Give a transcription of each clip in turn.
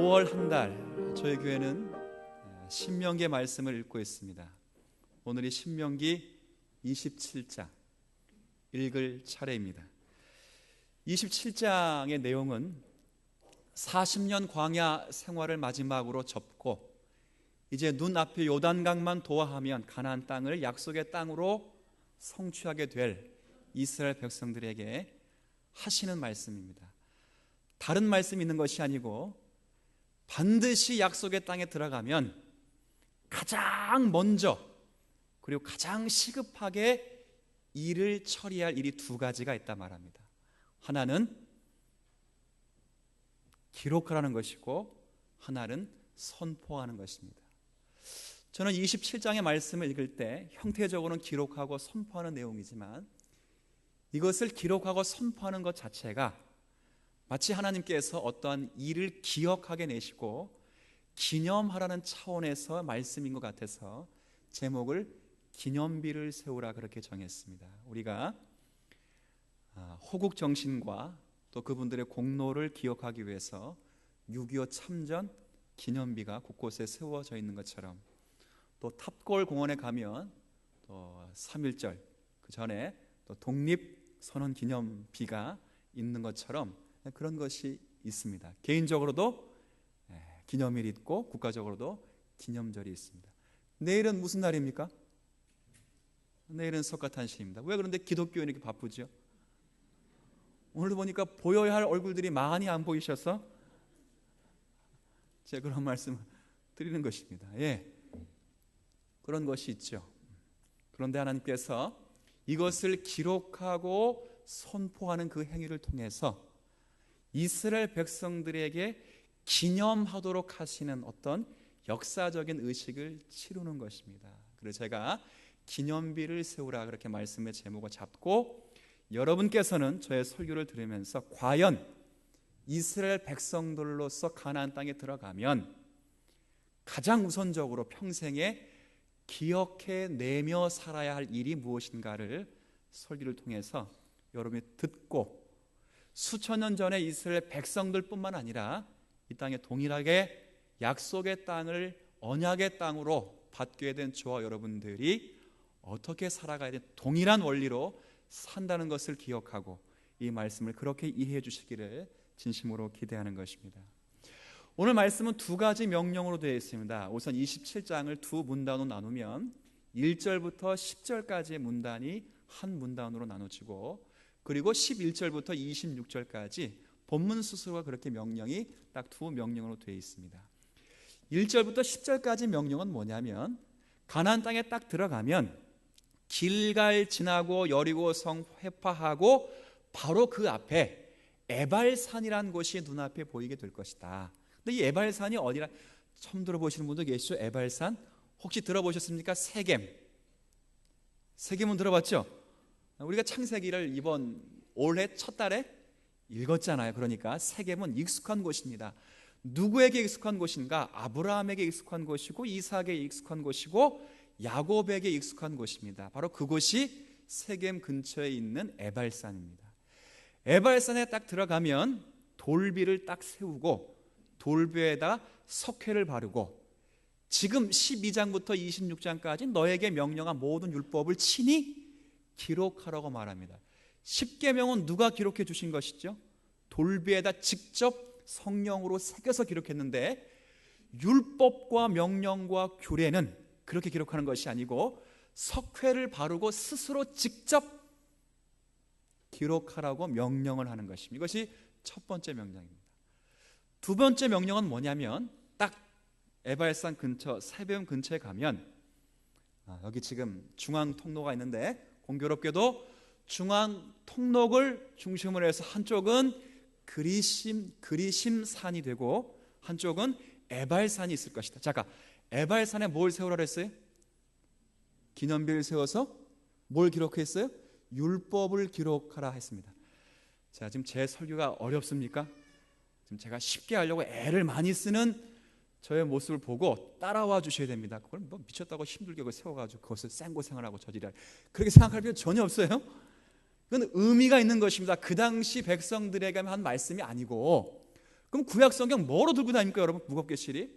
5월 한 달 저희 교회는 신명기의 말씀을 읽고 있습니다. 오늘이 신명기 27장 읽을 차례입니다. 27장의 내용은 40년 광야 생활을 마지막으로 접고 이제 눈앞에 요단강만 도하하면 가나안 땅을 약속의 땅으로 성취하게 될 이스라엘 백성들에게 하시는 말씀입니다. 다른 말씀이 있는 것이 아니고 반드시 약속의 땅에 들어가면 가장 먼저 그리고 가장 시급하게 일을 처리할 일이 두 가지가 있다 말합니다. 하나는 기록하라는 것이고 하나는 선포하는 것입니다. 저는 27장의 말씀을 읽을 때 형태적으로는 기록하고 선포하는 내용이지만 이것을 기록하고 선포하는 것 자체가 마치 하나님께서 어떠한 일을 기억하게 내시고 기념하라는 차원에서 말씀인 것 같아서 제목을 기념비를 세우라 그렇게 정했습니다. 우리가 호국정신과 또 그분들의 공로를 기억하기 위해서 6.25 참전 기념비가 곳곳에 세워져 있는 것처럼 또 탑골 공원에 가면 또 3.1절 그 전에 또 독립선언 기념비가 있는 것처럼 그런 것이 있습니다. 개인적으로도 기념일이 있고 국가적으로도 기념절이 있습니다. 내일은 무슨 날입니까? 내일은 석가탄신입니다. 왜 그런데 기독교인이 이렇게 바쁘죠? 오늘도 보니까 보여야 할 얼굴들이 많이 안 보이셔서 제가 그런 말씀을 드리는 것입니다. 그런 것이 있죠. 그런데 하나님께서 이것을 기록하고 선포하는 그 행위를 통해서 이스라엘 백성들에게 기념하도록 하시는 어떤 역사적인 의식을 치르는 것입니다. 그래서 제가 기념비를 세우라 그렇게 말씀의 제목을 잡고 여러분께서는 저의 설교를 들으면서 과연 이스라엘 백성들로서 가나안 땅에 들어가면 가장 우선적으로 평생에 기억해내며 살아야 할 일이 무엇인가를 설교를 통해서 여러분이 듣고 수천 년 전에 이스라엘 백성들뿐만 아니라 이 땅에 동일하게 약속의 땅을 언약의 땅으로 받게 된 저와 여러분들이 어떻게 살아가야 돼 동일한 원리로 산다는 것을 기억하고 이 말씀을 그렇게 이해해 주시기를 진심으로 기대하는 것입니다. 오늘 말씀은 두 가지 명령으로 되어 있습니다. 우선 27장을 두 문단으로 나누면 1절부터 10절까지의 문단이 한 문단으로 나눠지고 그리고 11절부터 26절까지 본문 스스로가 그렇게 명령이 딱 두 명령으로 되어 있습니다. 1절부터 10절까지 명령은 뭐냐면 가나안 땅에 딱 들어가면 길갈 지나고 여리고성 회파하고 바로 그 앞에 에발산이라는 곳이 눈앞에 보이게 될 것이다. 근데 이 에발산이 어디라 처음 들어보시는 분도 계시죠? 에발산 혹시 들어보셨습니까? 세겜은 들어봤죠? 우리가 창세기를 이번 올해 첫 달에 읽었잖아요. 그러니까 세겜은 익숙한 곳입니다. 누구에게 익숙한 곳인가? 아브라함에게 익숙한 곳이고 이삭에게 익숙한 곳이고 야곱에게 익숙한 곳입니다. 바로 그곳이 세겜 근처에 있는 에발산입니다. 에발산에 딱 들어가면 돌비를 딱 세우고 돌비에다 석회를 바르고 지금 12장부터 26장까지 너에게 명령한 모든 율법을 친히 기록하라고 말합니다. 10계명은 누가 기록해 주신 것이죠? 돌비에다 직접 성령으로 새겨서 기록했는데 율법과 명령과 규례는 그렇게 기록하는 것이 아니고 석회를 바르고 스스로 직접 기록하라고 명령을 하는 것입니다. 이것이 첫 번째 명령입니다. 두 번째 명령은 뭐냐면 딱 에발산 근처 세겜 근처에 가면 여기 지금 중앙 통로가 있는데 공교롭게도 중앙 통로를 중심으로 해서 한쪽은 그리심 산이 되고 한쪽은 에발산이 있을 것이다. 잠깐, 에발산에 뭘 세우라 했어요? 기념비를 세워서 뭘 기록했어요? 율법을 기록하라 했습니다. 자, 지금 제 설교가 어렵습니까? 지금 제가 쉽게 하려고 애를 많이 쓰는 저의 모습을 보고 따라와 주셔야 됩니다. 그걸 뭐 미쳤다고 힘들게 세워가지고 그것을 생고생을 하고 저지랄 그렇게 생각할 필요 전혀 없어요. 그건 의미가 있는 것입니다. 그 당시 백성들에게 한 말씀이 아니고 그럼 구약 성경 뭐로 들고 다닙니까, 여러분? 무겁게 실이?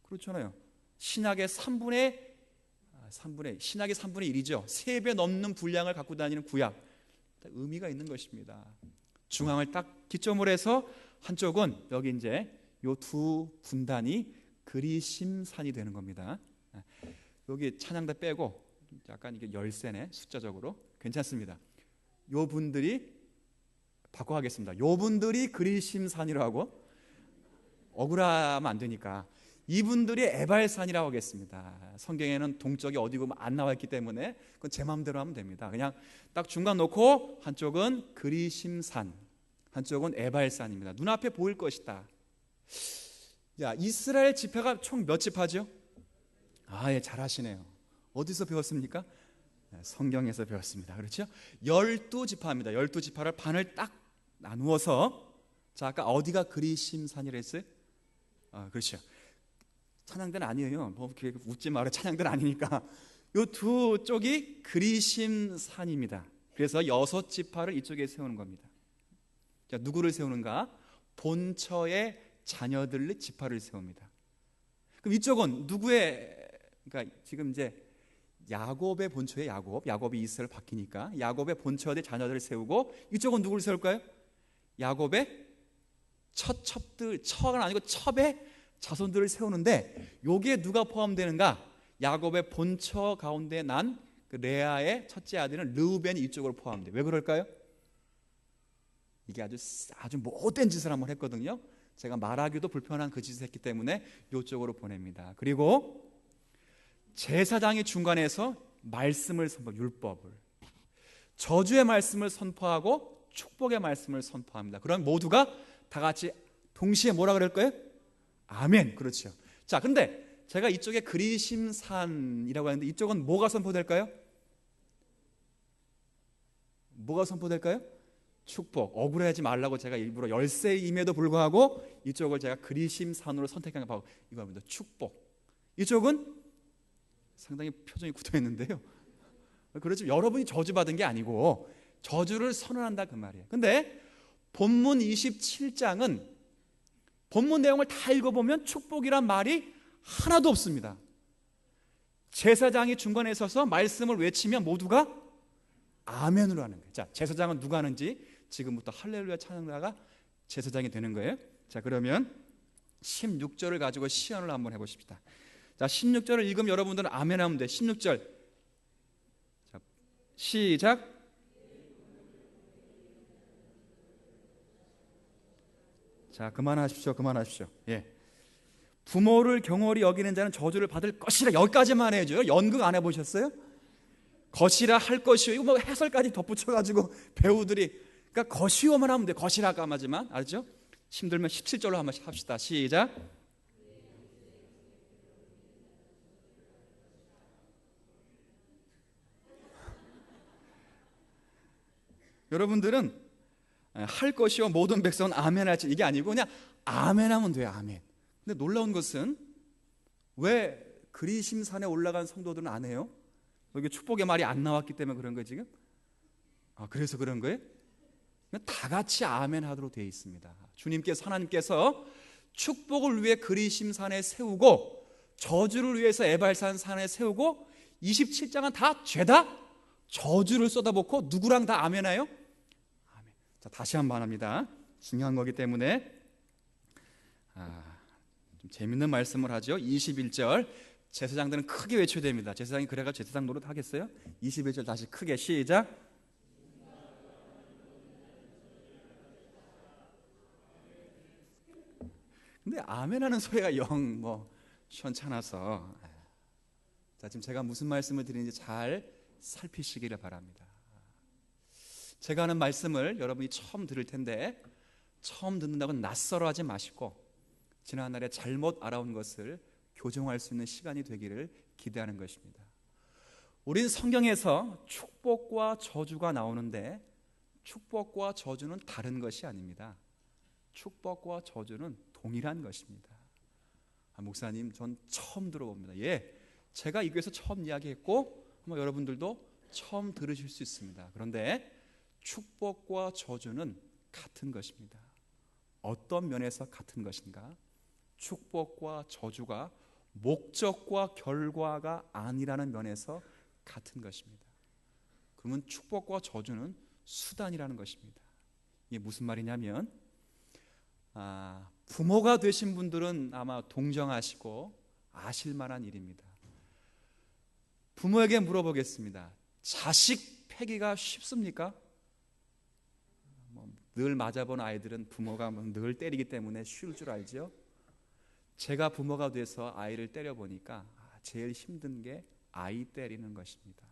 그렇잖아요. 신약의 3분의 1이죠. 3배 넘는 분량을 갖고 다니는 구약. 의미가 있는 것입니다. 중앙을 딱 기점으로 해서 한쪽은 여기 이제 요 두 분단이 그리심산이 되는 겁니다. 여기 찬양대 빼고 약간 이게 열세네, 숫자적으로. 괜찮습니다. 요 분들이 바꿔하겠습니다. 요 분들이 그리심산이라고 하고, 억울하면 안 되니까 이분들이 에발산이라고 하겠습니다. 성경에는 동쪽이 어디고 안 나와 있기 때문에 그건 제 마음대로 하면 됩니다. 그냥 딱 중간 놓고 한쪽은 그리심산, 한쪽은 에발산입니다. 눈앞에 보일 것이다. 야, 이스라엘 지파가 총 몇 지파죠? 예, 잘하시네요. 어디서 배웠습니까? 성경에서 배웠습니다. 그렇죠? 12지파입니다. 12지파를 반을 딱 나누어서, 자, 아까 어디가 그리심산이라 했어요? 그렇죠. 찬양대는 아니에요. 뭐 웃지 마라. 찬양대는 아니니까. 요 두 쪽이 그리심산입니다. 그래서 6지파를 이쪽에 세우는 겁니다. 자, 누구를 세우는가? 본처의 자녀들의 지파를 세웁니다. 그럼 이쪽은 누구의, 그러니까 지금 이제 야곱의 본처의 야곱이 이스라엘 바뀌니까 야곱의 본처의 자녀들을 세우고, 이쪽은 누구를 세울까요? 야곱의 첩들, 첩은 아니고 첩의 자손들을 세우는데, 요게 누가 포함되는가? 야곱의 본처 가운데 난 그 레아의 첫째 아들은 르우벤이 이쪽으로 포함돼요. 왜 그럴까요? 이게 아주 못된 짓을 한번 했거든요. 제가 말하기도 불편한 그 짓을 했기 때문에 이쪽으로 보냅니다. 그리고 제사장이 중간에서 말씀을 율법을, 저주의 말씀을 선포하고 축복의 말씀을 선포합니다. 그럼 모두가 다 같이 동시에 뭐라 그럴까요? 아멘. 그렇죠. 자, 근데 제가 이쪽에 그리심산이라고 하는데 이쪽은 뭐가 선포될까요? 뭐가 선포될까요? 축복. 억울해하지 말라고 제가 일부러 열세임에도 불구하고 이쪽을 제가 그리심산으로 선택한 거, 이겁니다. 축복. 이쪽은 상당히 표정이 굳어있는데요. 그렇죠. 여러분이 저주받은 게 아니고 저주를 선언한다 그 말이에요. 근데 본문 27장은 본문 내용을 다 읽어보면 축복이란 말이 하나도 없습니다. 제사장이 중간에 서서 말씀을 외치면 모두가 아멘으로 하는 거예요. 자, 제사장은 누가 하는지 지금부터 할렐루야 찬양가가 제사장이 되는 거예요. 자, 그러면 16절을 가지고 시연을 한번 해보십시다. 자, 16절을 읽으면 여러분들은 아멘 하면 돼. 16절. 자, 시작. 자, 그만하십시오. 예. 부모를 경홀히 여기는 자는 저주를 받을 것이라. 여기까지만 해줘요. 연극 안 해보셨어요? 것이라 할 것이요. 이거 뭐 해설까지 덧붙여가지고 배우들이, 그러니까 것이요만 하면 돼. 것이라 까마지만. 알죠? 힘들면 17절로 한번 합시다. 시작. 여러분들은 할 것이요 모든 백성은 아멘 할지, 이게 아니고 그냥 아멘 하면 돼요. 아멘. 근데 놀라운 것은 왜 그리심산에 올라간 성도들은 안 해요? 여기 축복의 말이 안 나왔기 때문에 그런 거예요 지금? 그래서 그런 거예요? 다 같이 아멘 하도록 되어 있습니다. 주님께서, 하나님께서 축복을 위해 그리심산에 세우고 저주를 위해서 에발산 산에 세우고 27장은 다 죄다 저주를 쏟아붓고 누구랑 다 아멘해요? 아멘. 자, 다시 한번 합니다. 중요한 거기 때문에 좀 재밌는 말씀을 하죠. 21절 제사장들은 크게 외쳐야 됩니다. 제사장이 그래가 제사장 노릇 하겠어요? 21절 다시 크게 시작. 근데 아멘하는 소리가 영 시원찮아서. 자, 지금 제가 무슨 말씀을 드리는지 잘 살피시기를 바랍니다. 제가 하는 말씀을 여러분이 처음 들을 텐데 처음 듣는다고 낯설어하지 마시고 지난날에 잘못 알아온 것을 교정할 수 있는 시간이 되기를 기대하는 것입니다. 우린 성경에서 축복과 저주가 나오는데 축복과 저주는 다른 것이 아닙니다. 축복과 저주는 동일한 것입니다. 목사님, 전 처음 들어봅니다. 예, 제가 이 교회에서 처음 이야기했고 아마 여러분들도 처음 들으실 수 있습니다. 그런데 축복과 저주는 같은 것입니다. 어떤 면에서 같은 것인가? 축복과 저주가 목적과 결과가 아니라는 면에서 같은 것입니다. 그러면 축복과 저주는 수단이라는 것입니다. 이게 무슨 말이냐면 부모가 되신 분들은 아마 동정하시고 아실 만한 일입니다. 부모에게 물어보겠습니다. 자식 패기가 쉽습니까? 늘 맞아본 아이들은 부모가 늘 때리기 때문에 쉬울 줄 알죠. 제가 부모가 돼서 아이를 때려보니까 제일 힘든 게 아이 때리는 것입니다.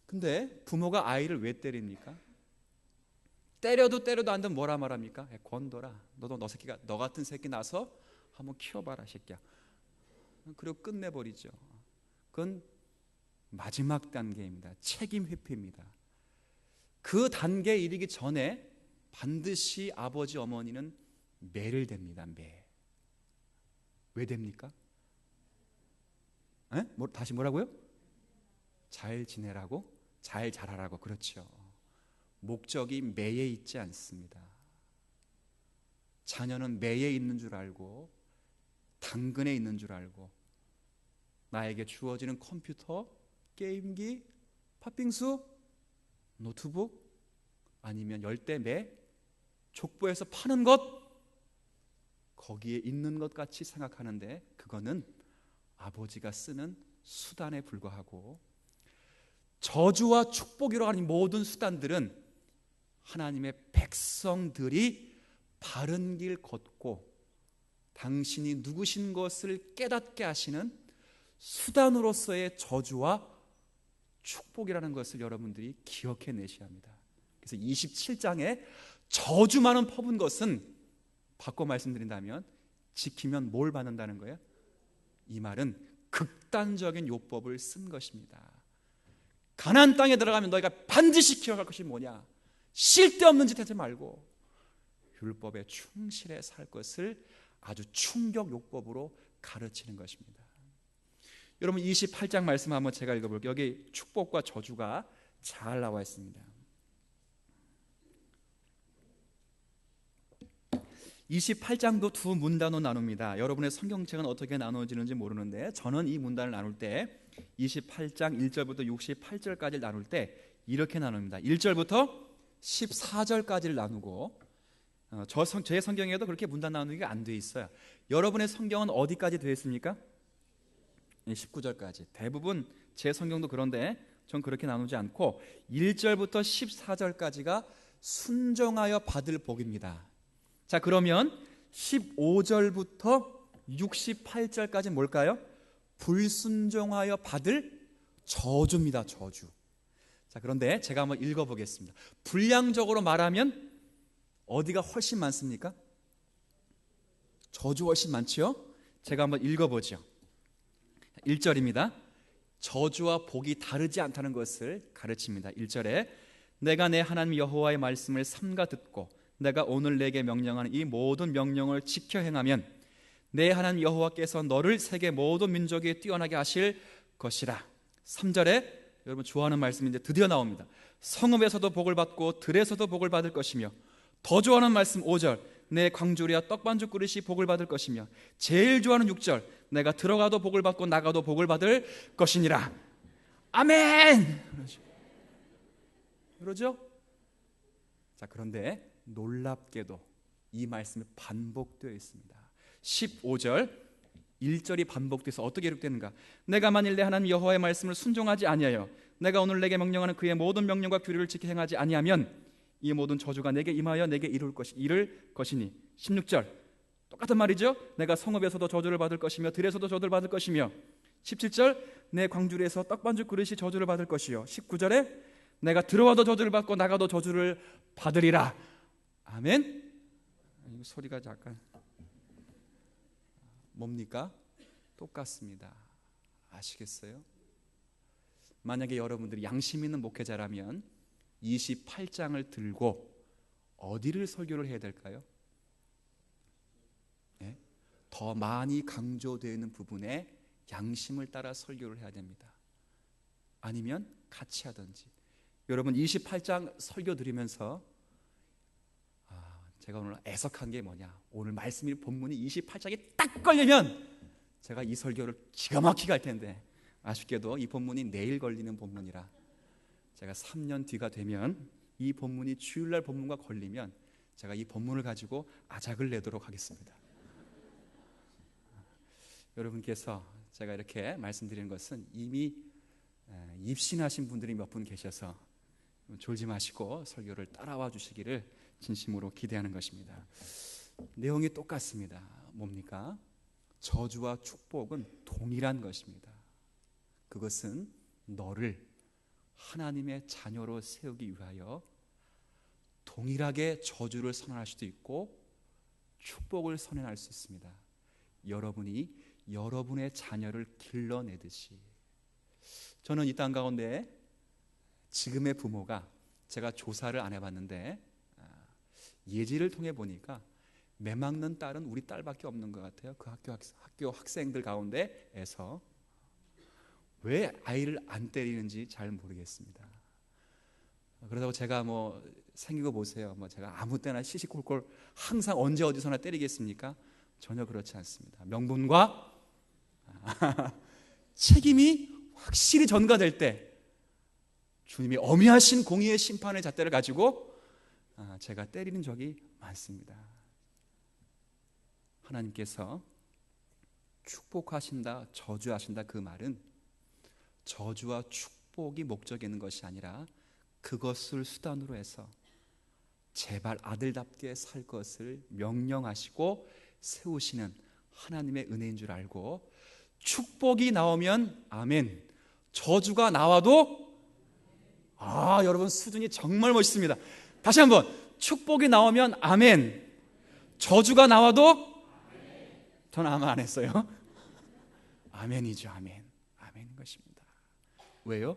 근데 부모가 아이를 왜 때립니까? 때려도 안 되면 뭐라 말합니까? 권둬라. 너도 너 같은 새끼 나서 한번 키워봐라 새끼야. 그리고 끝내버리죠. 그건 마지막 단계입니다. 책임 회피입니다. 그 단계에 이르기 전에 반드시 아버지 어머니는 매를 댑니다. 매. 왜 됩니까? 다시 뭐라고요? 잘 지내라고? 잘 자라라고. 그렇죠. 목적이 매에 있지 않습니다. 자녀는 매에 있는 줄 알고 당근에 있는 줄 알고 나에게 주어지는 컴퓨터, 게임기, 팥빙수, 노트북 아니면 열대매, 족보에서 파는 것 거기에 있는 것 같이 생각하는데 그거는 아버지가 쓰는 수단에 불과하고 저주와 축복이라고 하는 모든 수단들은 하나님의 백성들이 바른 길 걷고 당신이 누구신 것을 깨닫게 하시는 수단으로서의 저주와 축복이라는 것을 여러분들이 기억해 내셔야 합니다. 그래서 27장에 저주만은 퍼붓은 것은 바꿔 말씀드린다면 지키면 뭘 받는다는 거예요? 이 말은 극단적인 요법을 쓴 것입니다. 가나안 땅에 들어가면 너희가 반드시 기억할 것이 뭐냐? 쓸데없는 짓 하지 말고 율법에 충실해 살 것을 아주 충격 요법으로 가르치는 것입니다. 여러분 28장 말씀 한번 제가 읽어볼게요. 여기 축복과 저주가 잘 나와 있습니다. 28장도 두 문단으로 나눕니다. 여러분의 성경책은 어떻게 나누어지는지 모르는데 저는 이 문단을 나눌 때 28장 1절부터 68절까지 나눌 때 이렇게 나눕니다. 1절부터 14절까지를 나누고 제 성경에도 그렇게 문단 나누기가 안 돼 있어요. 여러분의 성경은 어디까지 되어 있습니까? 19절까지. 대부분 제 성경도 그런데 전 그렇게 나누지 않고 1절부터 14절까지가 순종하여 받을 복입니다. 자, 그러면 15절부터 68절까지 뭘까요? 불순종하여 받을 저주입니다. 저주. 자, 그런데 제가 한번 읽어보겠습니다. 분량적으로 말하면 어디가 훨씬 많습니까? 저주 훨씬 많지요? 제가 한번 읽어보죠. 1절입니다. 저주와 복이 다르지 않다는 것을 가르칩니다. 1절에 내가 내 하나님 여호와의 말씀을 삼가 듣고 내가 오늘 내게 명령하는 이 모든 명령을 지켜 행하면 내 하나님 여호와께서 너를 세계 모든 민족에 뛰어나게 하실 것이라. 3절에 여러분 좋아하는 말씀이 이제 드디어 나옵니다. 성읍에서도 복을 받고 들에서도 복을 받을 것이며 더 좋아하는 말씀 5절 내 광주리와 떡반죽 그릇이 복을 받을 것이며 제일 좋아하는 6절 내가 들어가도 복을 받고 나가도 복을 받을 것이니라. 아멘. 그러죠? 자, 그런데 놀랍게도 이 말씀이 반복되어 있습니다. 15절 1절이 반복돼서 어떻게 기록되는가? 내가 만일 내 하나님 여호와의 말씀을 순종하지 아니하여 내가 오늘 내게 명령하는 그의 모든 명령과 규례를 지켜 행하지 아니하면 이 모든 저주가 내게 임하여 내게 이를 것이니. 16절 똑같은 말이죠. 내가 성읍에서도 저주를 받을 것이며 들에서도 저주를 받을 것이며 17절 내 광주리에서 떡반죽 그릇이 저주를 받을 것이요 19절에 내가 들어와도 저주를 받고 나가도 저주를 받으리라. 아멘. 소리가 약간 뭡니까? 똑같습니다. 아시겠어요? 만약에 여러분들이 양심 있는 목회자라면 28장을 들고 어디를 설교를 해야 될까요? 네? 더 많이 강조되어 있는 부분에 양심을 따라 설교를 해야 됩니다. 아니면 같이 하든지. 여러분 28장 설교 드리면서 제가 오늘 애석한 게 뭐냐, 오늘 말씀이 본문이 28장에 딱 걸리면 제가 이 설교를 기가 막히게 할 텐데, 아쉽게도 이 본문이 내일 걸리는 본문이라 제가 3년 뒤가 되면 이 본문이 주일날 본문과 걸리면 제가 이 본문을 가지고 아작을 내도록 하겠습니다. 여러분께서 제가 이렇게 말씀드리는 것은 이미 입신하신 분들이 몇 분 계셔서 졸지 마시고 설교를 따라와 주시기를 진심으로 기대하는 것입니다. 내용이 똑같습니다. 뭡니까? 저주와 축복은 동일한 것입니다. 그것은 너를 하나님의 자녀로 세우기 위하여 동일하게 저주를 선언할 수도 있고 축복을 선언할 수 있습니다. 여러분이 여러분의 자녀를 길러내듯이. 저는 이 땅 가운데 지금의 부모가, 제가 조사를 안 해봤는데 예지를 통해 보니까 매막는 딸은 우리 딸밖에 없는 것 같아요. 그 학교 학생들 가운데에서. 왜 아이를 안 때리는지 잘 모르겠습니다. 그러다고 제가 뭐 생기고 보세요, 뭐 제가 아무 때나 시시콜콜 항상 언제 어디서나 때리겠습니까? 전혀 그렇지 않습니다. 명분과 책임이 확실히 전가될 때 주님이 어미하신 공의의 심판의 잣대를 가지고 제가 때리는 적이 많습니다. 하나님께서 축복하신다, 저주하신다, 그 말은 저주와 축복이 목적이 있는 것이 아니라 그것을 수단으로 해서 제발 아들답게 살 것을 명령하시고 세우시는 하나님의 은혜인 줄 알고, 축복이 나오면 아멘, 저주가 나와도 여러분 수준이 정말 멋있습니다. 다시 한번, 축복이 나오면 아멘, 저주가 나와도 저는 아멘 안 했어요. 아멘이죠. 아멘. 아멘인 것입니다. 왜요?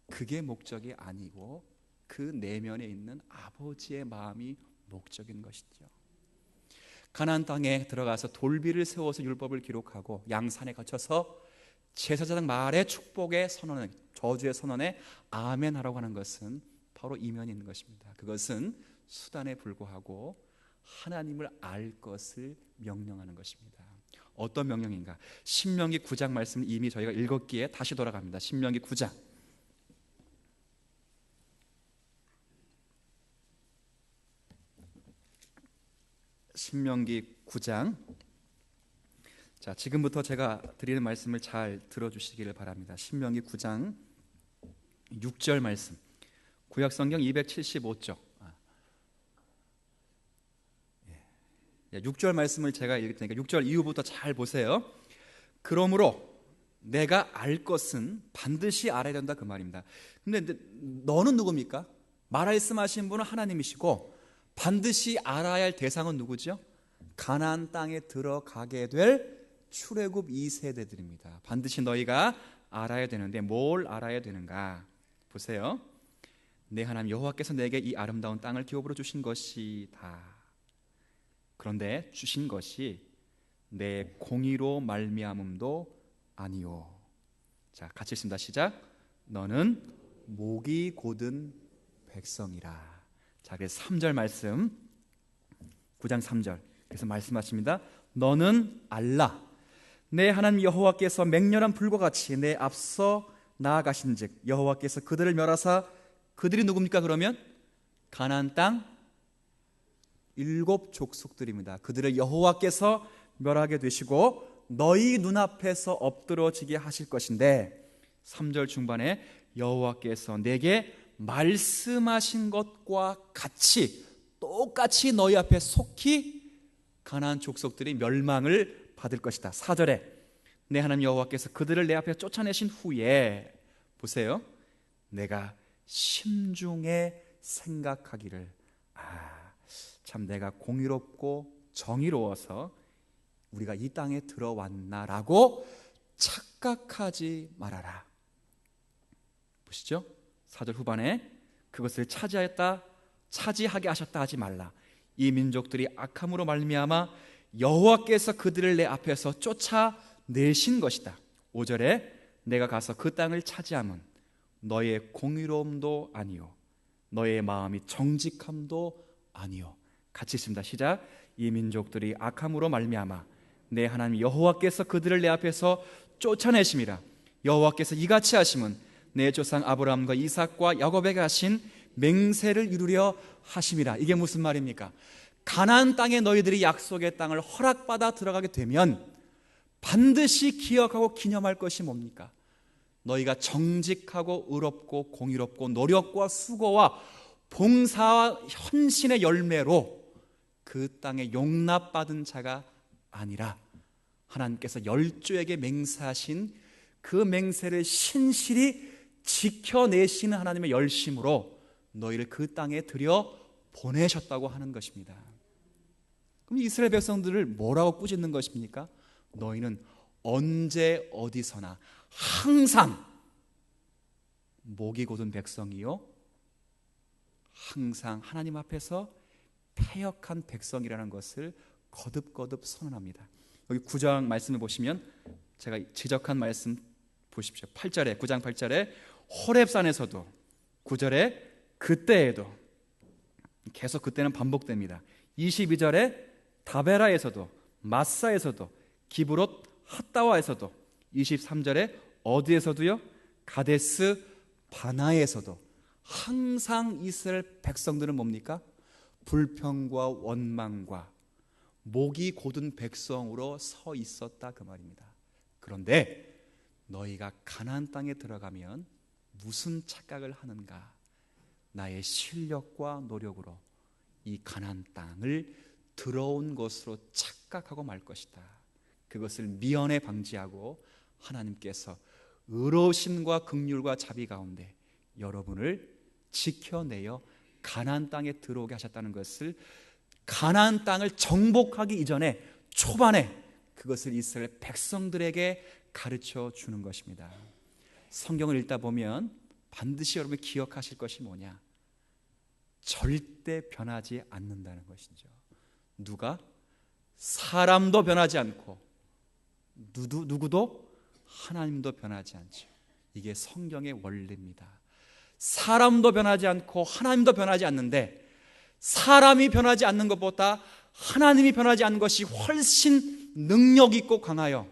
그게 목적이 아니고 그 내면에 있는 아버지의 마음이 목적인 것이죠. 가나안 땅에 들어가서 돌비를 세워서 율법을 기록하고 양산에 거쳐서 제사장 말의 축복의 선언에, 저주의 선언에 아멘 하라고 하는 것은 바로 이면이 있는 것입니다. 그것은 수단에 불과하고 하나님을 알 것을 명령하는 것입니다. 어떤 명령인가? 신명기 9장 말씀을 이미 저희가 읽었기에 다시 돌아갑니다. 신명기 9장. 신명기 9장. 자, 지금부터 제가 드리는 말씀을 잘 들어주시기를 바랍니다. 신명기 9장 6절 말씀. 구약성경 275쪽. 6절 말씀을 제가 읽을 테니까 6절 이후부터 잘 보세요. 그러므로 내가 알 것은 반드시 알아야 된다, 그 말입니다. 근데 너는 누굽니까? 말씀하신 분은 하나님이시고 반드시 알아야 할 대상은 누구죠? 가나안 땅에 들어가게 될 출애굽 2세대들입니다. 반드시 너희가 알아야 되는데 뭘 알아야 되는가? 보세요. 내 하나님 여호와께서 내게 이 아름다운 땅을 기업으로 주신 것이다. 그런데 주신 것이 내 공의로 말미암음도 아니요. 자, 같이 읽습니다. 시작. 너는 목이 곧은 백성이라. 자, 그래서 3절 말씀, 9장 3절. 그래서 말씀하십니다. 너는 알라. 내 하나님 여호와께서 맹렬한 불과 같이 내 앞서 나아가신즉 여호와께서 그들을 멸하사, 그들이 누굽니까? 그러면 가나안 땅 7 족속들입니다. 그들을 여호와께서 멸하게 되시고 너희 눈앞에서 엎드러지게 하실 것인데, 3절 중반에 여호와께서 내게 말씀하신 것과 같이 똑같이 너희 앞에 속히 가나안 족속들이 멸망을 받을 것이다. 4절에 내 하나님 여호와께서 그들을 내 앞에 쫓아내신 후에 보세요. 내가 심중에 생각하기를, 참 내가 공의롭고 정의로워서 우리가 이 땅에 들어왔나라고 착각하지 말아라. 보시죠. 4절 후반에 그것을 차지하게 하셨다 하지 말라. 이 민족들이 악함으로 말미암아 여호와께서 그들을 내 앞에서 쫓아내신 것이다. 5절에 내가 가서 그 땅을 차지함은 너의 공의로움도 아니요 너의 마음이 정직함도 아니요 같이 읽습니다. 시작. 이 민족들이 악함으로 말미암아 내 하나님 여호와께서 그들을 내 앞에서 쫓아내심이라. 여호와께서 이같이 하심은 내 조상 아브라함과 이삭과 야곱에게 하신 맹세를 이루려 하심이라. 이게 무슨 말입니까? 가나안 땅에 너희들이 약속의 땅을 허락받아 들어가게 되면 반드시 기억하고 기념할 것이 뭡니까? 너희가 정직하고 의롭고 공의롭고 노력과 수고와 봉사와 헌신의 열매로 그 땅에 용납받은 자가 아니라 하나님께서 열조에게 맹세하신 그 맹세를 신실히 지켜내시는 하나님의 열심으로 너희를 그 땅에 들여 보내셨다고 하는 것입니다. 그럼 이스라엘 백성들을 뭐라고 꾸짖는 것입니까? 너희는 언제 어디서나 항상 목이 곧은 백성이요 항상 하나님 앞에서 패역한 백성이라는 것을 거듭거듭 선언합니다. 여기 9장 말씀을 보시면 제가 지적한 말씀 보십시오. 8절에 9장 8절에 호렙산에서도 9절에 그때에도 계속 그때는 반복됩니다. 22절에 다베라에서도 마사에서도 기브롯 핫다와에서도 23절에 어디에서도요? 가데스 바나에서도 항상 이스라엘 백성들은 뭡니까? 불평과 원망과 목이 곧은 백성으로 서 있었다 그 말입니다. 그런데 너희가 가나안 땅에 들어가면 무슨 착각을 하는가? 나의 실력과 노력으로 이 가나안 땅을 들어온 것으로 착각하고 말 것이다. 그것을 미연에 방지하고 하나님께서 의로우심과 긍휼과 자비 가운데 여러분을 지켜내어 가나안 땅에 들어오게 하셨다는 것을 가나안 땅을 정복하기 이전에 초반에 그것을 이스라엘 백성들에게 가르쳐 주는 것입니다. 성경을 읽다 보면 반드시 여러분이 기억하실 것이 뭐냐? 절대 변하지 않는다는 것이죠. 누가? 사람도 변하지 않고 누구도 하나님도 변하지 않죠. 이게 성경의 원리입니다. 사람도 변하지 않고 하나님도 변하지 않는데 사람이 변하지 않는 것보다 하나님이 변하지 않는 것이 훨씬 능력 있고 강하여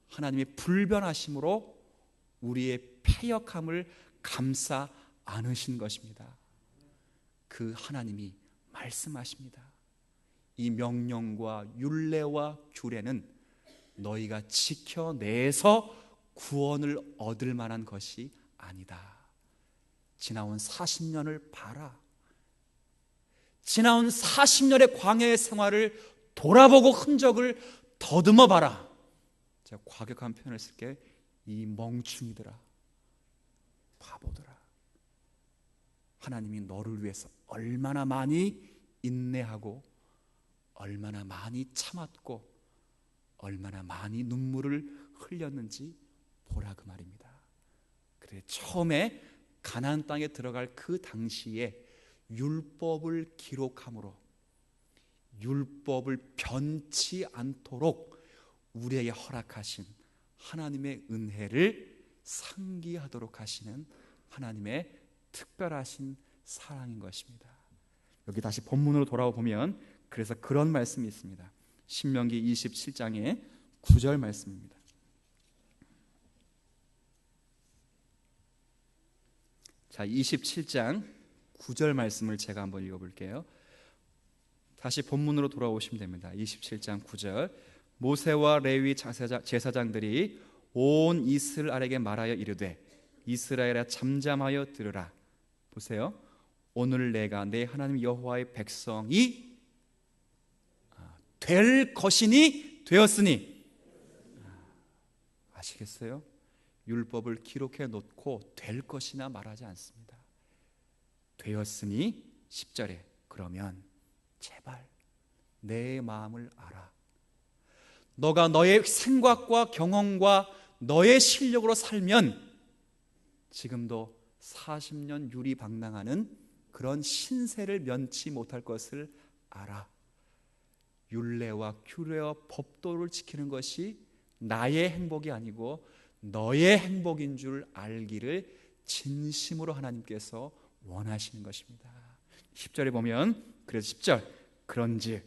하나님의 불변하심으로 우리의 패역함을 감싸 안으신 것입니다. 그 하나님이 말씀하십니다. 이 명령과 율례와 규례는 너희가 지켜내서 구원을 얻을 만한 것이 아니다. 지나온 40년을 봐라. 지나온 40년의 광야의 생활을 돌아보고 흔적을 더듬어 봐라. 제가 과격한 표현을 쓸게. 이 멍충이들아, 바보들아, 하나님이 너를 위해서 얼마나 많이 인내하고 얼마나 많이 참았고 얼마나 많이 눈물을 흘렸는지 보라 그 말입니다. 그래 처음에 가나안 땅에 들어갈 그 당시에 율법을 기록함으로 율법을 변치 않도록 우리에게 허락하신 하나님의 은혜를 상기하도록 하시는 하나님의 특별하신 사랑인 것입니다. 여기 다시 본문으로 돌아와 보면 그래서 그런 말씀이 있습니다. 신명기 27장의 9절 말씀입니다. 자, 27장 9절 말씀을 제가 한번 읽어볼게요. 다시 본문으로 돌아오시면 됩니다. 27장 9절. 모세와 레위 제사장들이 온 이스라엘에게 말하여 이르되 이스라엘아 잠잠하여 들으라. 보세요. 오늘 내가 내 하나님 여호와의 백성이 될 것이니 되었으니. 아시겠어요? 율법을 기록해 놓고 될 것이나 말하지 않습니다. 되었으니 10절에 그러면 제발 내 마음을 알아. 너가 너의 생각과 경험과 너의 실력으로 살면 지금도 40년 유리방랑하는 그런 신세를 면치 못할 것을 알아. 율례와 규례와 법도를 지키는 것이 나의 행복이 아니고 너의 행복인 줄 알기를 진심으로 하나님께서 원하시는 것입니다. 10절에 보면 그래서 10절 그런즉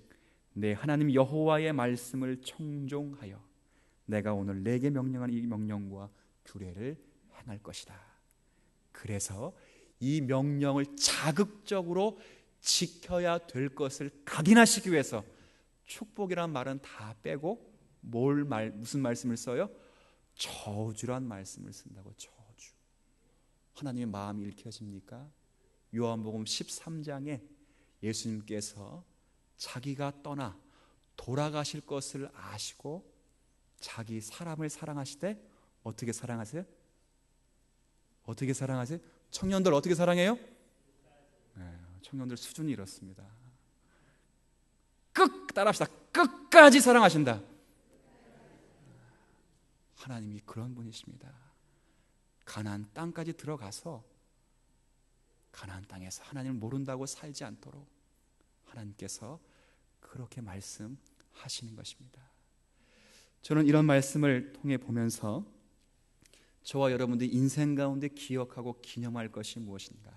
내 하나님 여호와의 말씀을 청종하여 내가 오늘 내게 명령한 이 명령과 규례를 행할 것이다. 그래서 이 명령을 자극적으로 지켜야 될 것을 각인하시기 위해서 축복이란 말은 다 빼고 무슨 말씀을 써요? 저주란 말씀을 쓴다고. 저주. 하나님의 마음이 읽혀집니까? 요한복음 13장에 예수님께서 자기가 떠나 돌아가실 것을 아시고 자기 사람을 사랑하시되 어떻게 사랑하세요? 어떻게 사랑하세요? 청년들 어떻게 사랑해요? 청년들 수준이 이렇습니다. 따라합시다. 끝까지 사랑하신다. 하나님이 그런 분이십니다. 가나안 땅까지 들어가서 가나안 땅에서 하나님을 모른다고 살지 않도록 하나님께서 그렇게 말씀하시는 것입니다. 저는 이런 말씀을 통해 보면서 저와 여러분들이 인생 가운데 기억하고 기념할 것이 무엇인가?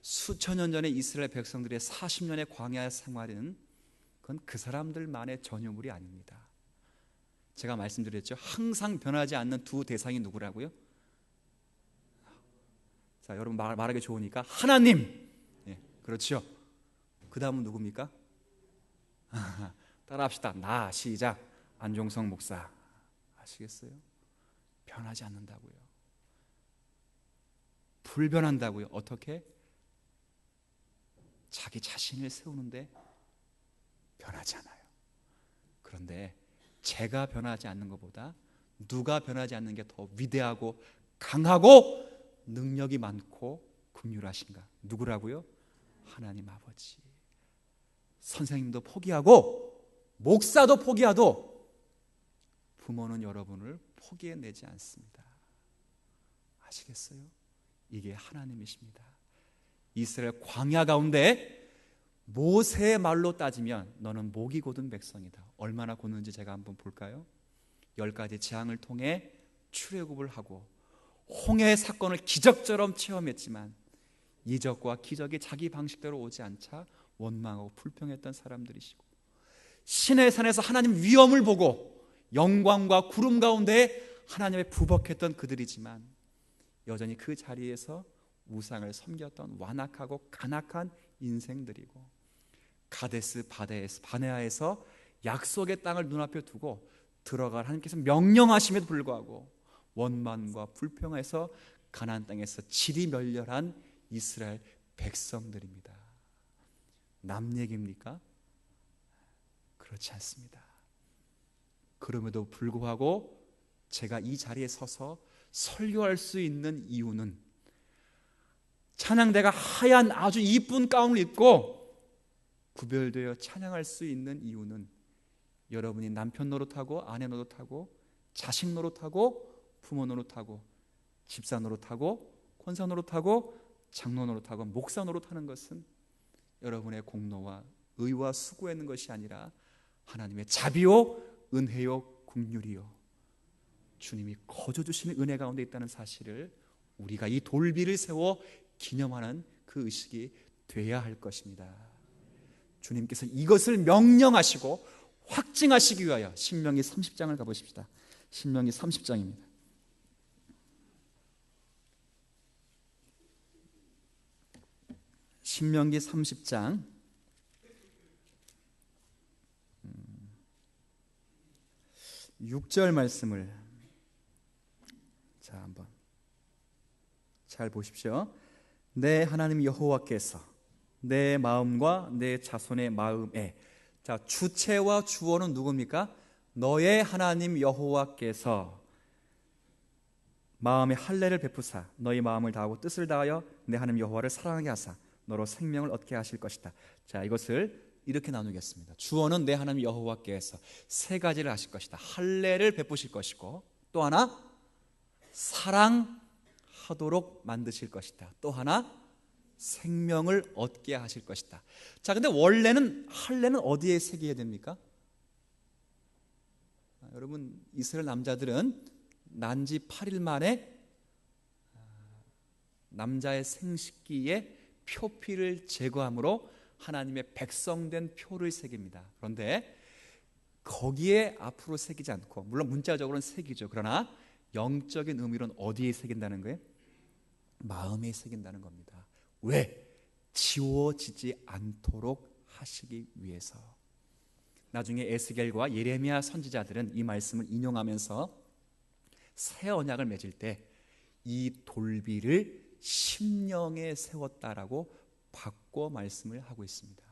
수천 년 전에 이스라엘 백성들의 40년의 광야 생활은 그건 그 사람들만의 전유물이 아닙니다. 제가 말씀드렸죠. 항상 변하지 않는 두 대상이 누구라고요? 자, 여러분 말하기 좋으니까 하나님. 그렇죠. 그 다음은 누굽니까? 따라합시다. 나 시작. 안종성 목사. 아시겠어요? 변하지 않는다고요. 불변한다고요. 어떻게? 자기 자신을 세우는데 변하지 않아요. 그런데 제가 변하지 않는 것보다 누가 변하지 않는 게 더 위대하고 강하고 능력이 많고 긍휼하신가? 누구라고요? 하나님 아버지. 선생님도 포기하고 목사도 포기하도 부모는 여러분을 포기해내지 않습니다. 아시겠어요? 이게 하나님이십니다. 이스라엘 광야 가운데 모세의 말로 따지면 너는 목이 곧은 백성이다. 얼마나 곧는지 제가 한번 볼까요? 10가지 재앙을 통해 출애굽을 하고 홍해의 사건을 기적처럼 체험했지만 이적과 기적이 자기 방식대로 오지 않자 원망하고 불평했던 사람들이시고 시내 산에서 하나님 위엄을 보고 영광과 구름 가운데 하나님의 부복했던 그들이지만 여전히 그 자리에서 우상을 섬겼던 완악하고 간악한 인생들이고 가데스 바네아에서 약속의 땅을 눈앞에 두고 들어갈 하나님께서 명령하심에도 불구하고 원망과 불평해서 가나안 땅에서 질이 멸렬한 이스라엘 백성들입니다. 남 얘기입니까? 그렇지 않습니다. 그럼에도 불구하고 제가 이 자리에 서서 설교할 수 있는 이유는 찬양대가 하얀 아주 이쁜 가운을 입고 구별되어 찬양할 수 있는 이유는 여러분이 남편 노릇하고 아내 노릇하고 자식 노릇하고 부모 노릇하고 집사 노릇하고 권사 노릇하고 장로 노릇하고 목사 노릇하는 것은 여러분의 공로와 의와 수고에 있는 것이 아니라 하나님의 자비요 은혜요 긍휼이요 주님이 거저 주시는 은혜 가운데 있다는 사실을 우리가 이 돌비를 세워 기념하는 그 의식이 돼야 할 것입니다. 주님께서 이것을 명령하시고 확증하시기 위하여 신명기 30장을 가보십시다. 신명기 30장입니다. 신명기 30장 6절 말씀을 자 한번 잘 보십시오. 내 하나님 여호와께서 내 마음과 내 자손의 마음에 자 주체와 주어는 누굽니까? 너의 하나님 여호와께서 마음에 할례를 베푸사 너희 마음을 다하고 뜻을 다하여 내 하나님 여호와를 사랑하게 하사 너로 생명을 얻게 하실 것이다. 자 이것을 이렇게 나누겠습니다. 주어는 내 하나님 여호와께서 세 가지를 하실 것이다. 할례를 베푸실 것이고 또 하나 사랑하도록 만드실 것이다. 또 하나 생명을 얻게 하실 것이다. 자, 근데 원래는 할례는 어디에 새겨야 됩니까? 여러분 이스라엘 남자들은 난지 8일 만에 남자의 생식기에 표피를 제거함으로 하나님의 백성된 표를 새깁니다. 그런데 거기에 앞으로 새기지 않고, 물론 문자적으로는 새기죠. 그러나 영적인 의미로는 어디에 새긴다는 거예요? 마음에 새긴다는 겁니다. 왜? 지워지지 않도록 하시기 위해서. 나중에 에스겔과 예레미야 선지자들은 이 말씀을 인용하면서 새 언약을 맺을 때 이 돌비를 심령에 세웠다라고 바꿔 말씀을 하고 있습니다.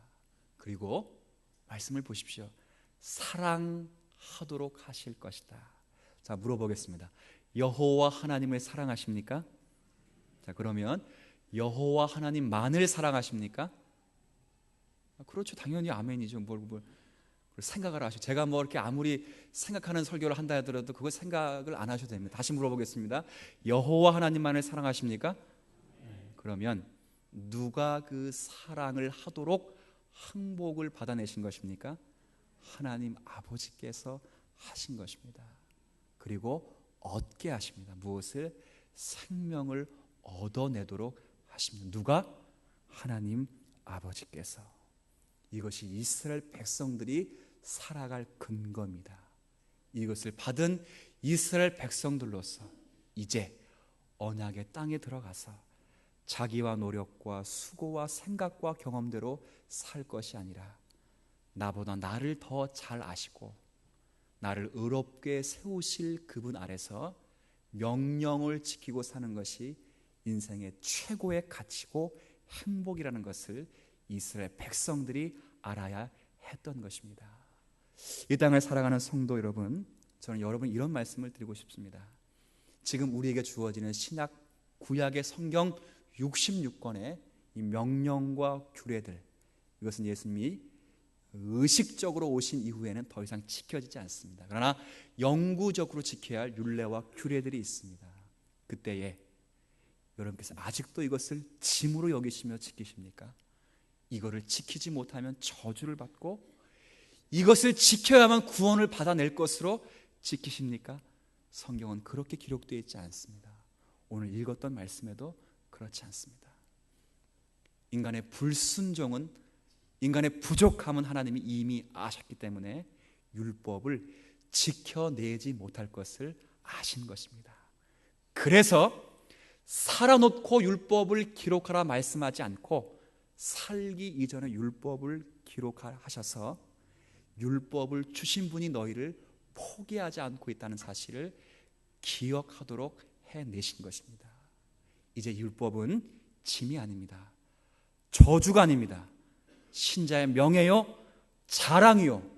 그리고 말씀을 보십시오. 사랑하도록 하실 것이다. 자, 물어보겠습니다. 여호와 하나님을 사랑하십니까? 자, 그러면 여호와 하나님만을 사랑하십니까? 그렇죠. 당연히 아멘이죠. 뭘 생각을 하시죠. 제가 뭐 이렇게 아무리 생각하는 설교를 한다 하더라도 그걸 생각을 안 하셔도 됩니다. 다시 물어보겠습니다. 여호와 하나님만을 사랑하십니까? 그러면 누가 그 사랑을 하도록 항복을 받아내신 것입니까? 하나님 아버지께서 하신 것입니다. 그리고 얻게 하십니다. 무엇을? 생명을 얻어내도록 하십니다. 누가? 하나님 아버지께서. 이것이 이스라엘 백성들이 살아갈 근거입니다. 이것을 받은 이스라엘 백성들로서 이제 언약의 땅에 들어가서 자기와 노력과 수고와 생각과 경험대로 살 것이 아니라 나보다 나를 더 잘 아시고 나를 의롭게 세우실 그분 아래서 명령을 지키고 사는 것이 인생의 최고의 가치고 행복이라는 것을 이스라엘 백성들이 알아야 했던 것입니다. 이 땅을 살아가는 성도 여러분, 저는 여러분 이런 말씀을 드리고 싶습니다. 지금 우리에게 주어지는 신약 구약의 성경 66권의 이 명령과 규례들, 이것은 예수님이 의식적으로 오신 이후에는 더 이상 지켜지지 않습니다. 그러나 영구적으로 지켜야 할 율례와 규례들이 있습니다. 그때에 여러분께서 아직도 이것을 짐으로 여기시며 지키십니까? 이거를 지키지 못하면 저주를 받고 이것을 지켜야만 구원을 받아낼 것으로 지키십니까? 성경은 그렇게 기록되어 있지 않습니다. 오늘 읽었던 말씀에도 그렇지 않습니다. 인간의 불순종은, 인간의 부족함은 하나님이 이미 아셨기 때문에 율법을 지켜내지 못할 것을 아신 것입니다. 그래서 살아놓고 율법을 기록하라 말씀하지 않고 살기 이전에 율법을 기록하셔서 율법을 주신 분이 너희를 포기하지 않고 있다는 사실을 기억하도록 해내신 것입니다. 이제 율법은 짐이 아닙니다. 저주가 아닙니다. 신자의 명예요, 자랑이요,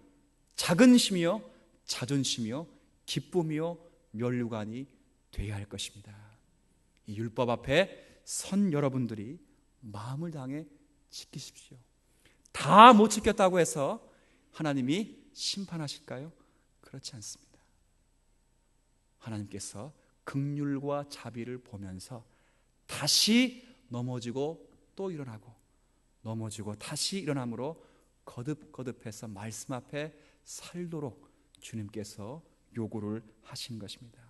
자긍심이요, 자존심이요, 기쁨이요, 면류관이 되어야 할 것입니다. 이 율법 앞에 선 여러분들이 마음을 다해 지키십시오. 다 못 지켰다고 해서 하나님이 심판하실까요? 그렇지 않습니다. 하나님께서 긍휼과 자비를 보면서 다시 넘어지고 또 일어나고 넘어지고 다시 일어남으로 거듭거듭해서 말씀 앞에 살도록 주님께서 요구를 하신 것입니다.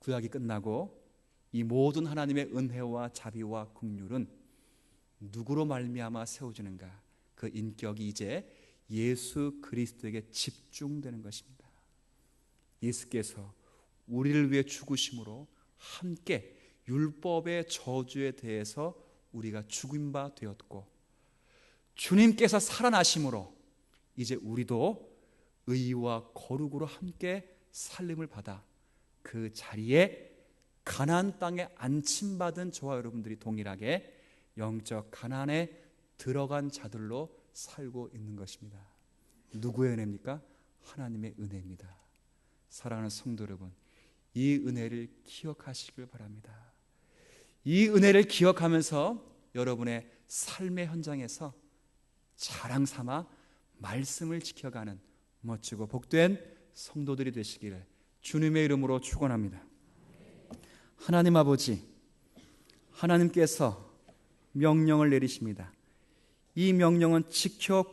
구약이 끝나고 이 모든 하나님의 은혜와 자비와 긍휼은 누구로 말미암아 세워지는가? 그 인격이 이제 예수 그리스도에게 집중되는 것입니다. 예수께서 우리를 위해 죽으심으로 함께 율법의 저주에 대해서 우리가 죽임 바 되었고, 주님께서 살아나심으로 이제 우리도 의와 거룩으로 함께 살림을 받아 그 자리에 가나안 땅에 안침받은 저와 여러분들이 동일하게 영적 가나안에 들어간 자들로 살고 있는 것입니다. 누구의 은혜입니까? 하나님의 은혜입니다. 사랑하는 성도 여러분, 이 은혜를 기억하시길 바랍니다. 이 은혜를 기억하면서 여러분의 삶의 현장에서 자랑 삼아 말씀을 지켜가는 멋지고 복된 성도들이 되시기를 주님의 이름으로 축원합니다. 하나님 아버지, 하나님께서 명령을 내리십니다. 이 명령은 지켜